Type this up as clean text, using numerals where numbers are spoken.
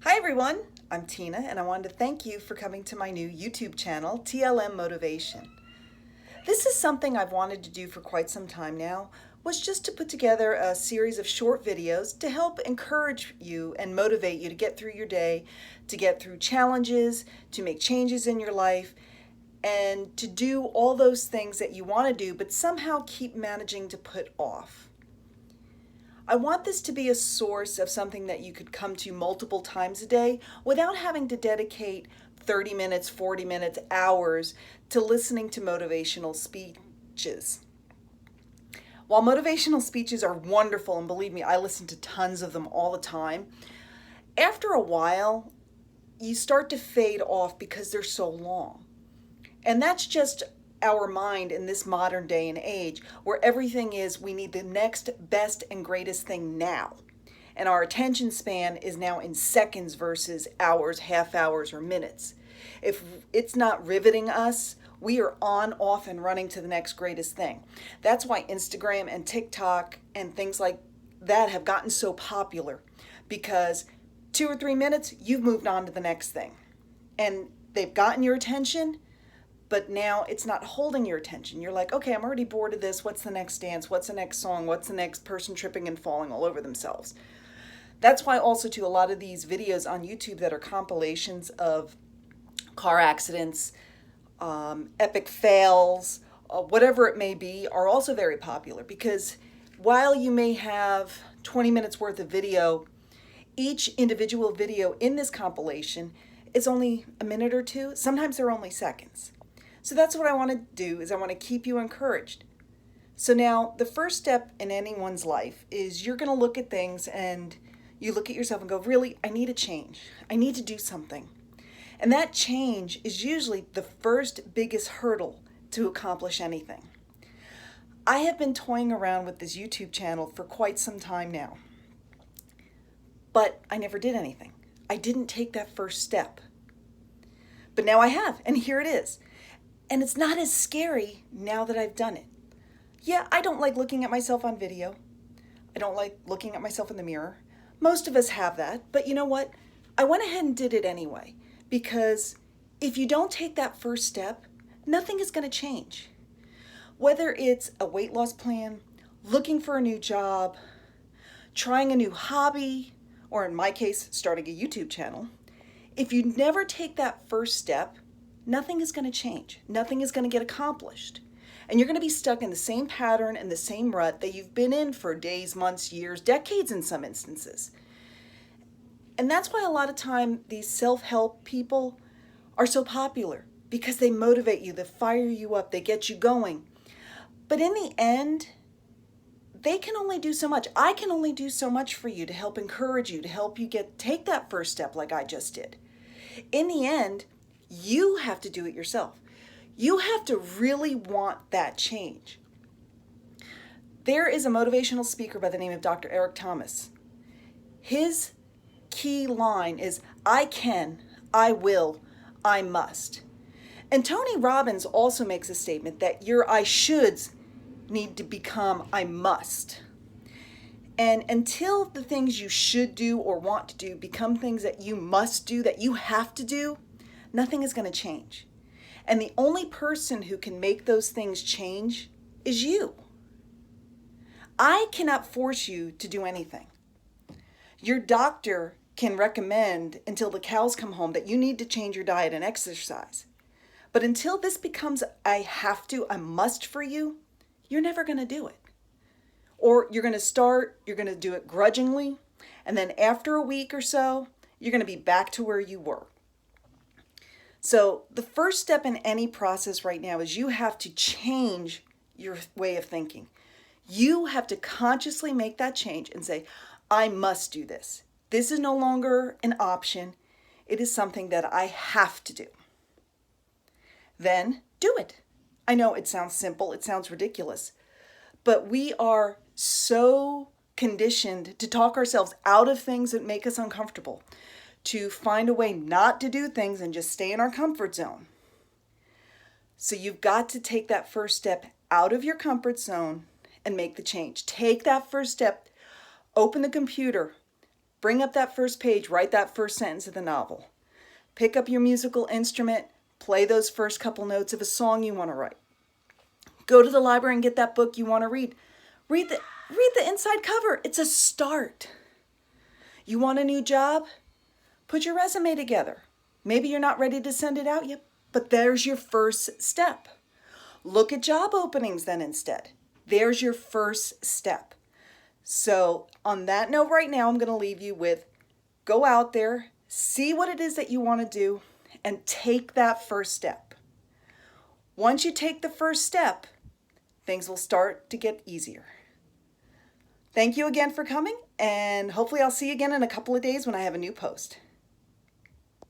Hi everyone, I'm Tina and I wanted to thank you for coming to my new YouTube channel, TLM Motivation. This is something I've wanted to do for quite some time now, was just to put together a series of short videos to help encourage you and motivate you to get through your day, to get through challenges, to make changes in your life, and to do all those things that you want to do but somehow keep managing to put off. I want this to be a source of something that you could come to multiple times a day without having to dedicate 30 minutes, 40 minutes, hours to listening to motivational speeches. While motivational speeches are wonderful, and believe me, I listen to tons of them all the time, after a while, you start to fade off because they're so long. And that's just our mind in this modern day and age where everything is we need the next best and greatest thing now. And our attention span is now in seconds versus hours, half hours, or minutes. If it's not riveting us, we are on, off, and running to the next greatest thing. That's why Instagram and TikTok and things like that have gotten so popular, because 2 or 3 minutes, you've moved on to the next thing. And they've gotten your attention, but now it's not holding your attention. You're like, okay, I'm already bored of this. What's the next dance? What's the next song? What's the next person tripping and falling all over themselves? That's why also too, a lot of these videos on YouTube that are compilations of car accidents, epic fails, whatever it may be, are also very popular, because while you may have 20 minutes worth of video, each individual video in this compilation is only a minute or two. Sometimes they're only seconds. So that's what I want to do, is I want to keep you encouraged. So now the first step in anyone's life is you're going to look at things and you look at yourself and go, really, I need a change. I need to do something. And that change is usually the first biggest hurdle to accomplish anything. I have been toying around with this YouTube channel for quite some time now, but I never did anything. I didn't take that first step. But now I have, and here it is. And it's not as scary now that I've done it. Yeah, I don't like looking at myself on video. I don't like looking at myself in the mirror. Most of us have that, but you know what? I went ahead and did it anyway, because if you don't take that first step, nothing is going to change. Whether it's a weight loss plan, looking for a new job, trying a new hobby, or in my case, starting a YouTube channel, if you never take that first step, nothing is going to change. Nothing is going to get accomplished. And you're going to be stuck in the same pattern and the same rut that you've been in for days, months, years, decades in some instances. And that's why a lot of time these self-help people are so popular, because they motivate you, they fire you up, they get you going. But in the end, they can only do so much. I can only do so much for you to help encourage you, to help you take that first step like I just did. In the end, you have to do it yourself. You have to really want that change. There is a motivational speaker by the name of Dr. Eric Thomas. His key line is, I can, I will, I must. And Tony Robbins also makes a statement that your I shoulds need to become I must. And until the things you should do or want to do become things that you must do, that you have to do, nothing is going to change. And the only person who can make those things change is you. I cannot force you to do anything. Your doctor can recommend until the cows come home that you need to change your diet and exercise. But until this becomes I have to, I must for you, you're never going to do it. Or you're going to do it grudgingly, and then after a week or so, you're going to be back to where you were. So the first step in any process right now is you have to change your way of thinking. You have to consciously make that change and say, I must do this. This is no longer an option. It is something that I have to do. Then do it. I know it sounds simple, it sounds ridiculous, but we are so conditioned to talk ourselves out of things that make us uncomfortable, to find a way not to do things and just stay in our comfort zone. So you've got to take that first step out of your comfort zone and make the change. Take that first step, open the computer, Bring up that first page, write that first sentence of the novel. Pick up your musical instrument, play those first couple notes of a song you want to write. Go to the library and get that book you want to read. Read the inside cover. It's a start. You want a new job? Put your resume together. Maybe you're not ready to send it out yet, but there's your first step. Look at job openings then instead. There's your first step. So on that note right now, I'm going to leave you with go out there, see what it is that you want to do, and take that first step. Once you take the first step, things will start to get easier. Thank you again for coming, and hopefully I'll see you again in a couple of days when I have a new post.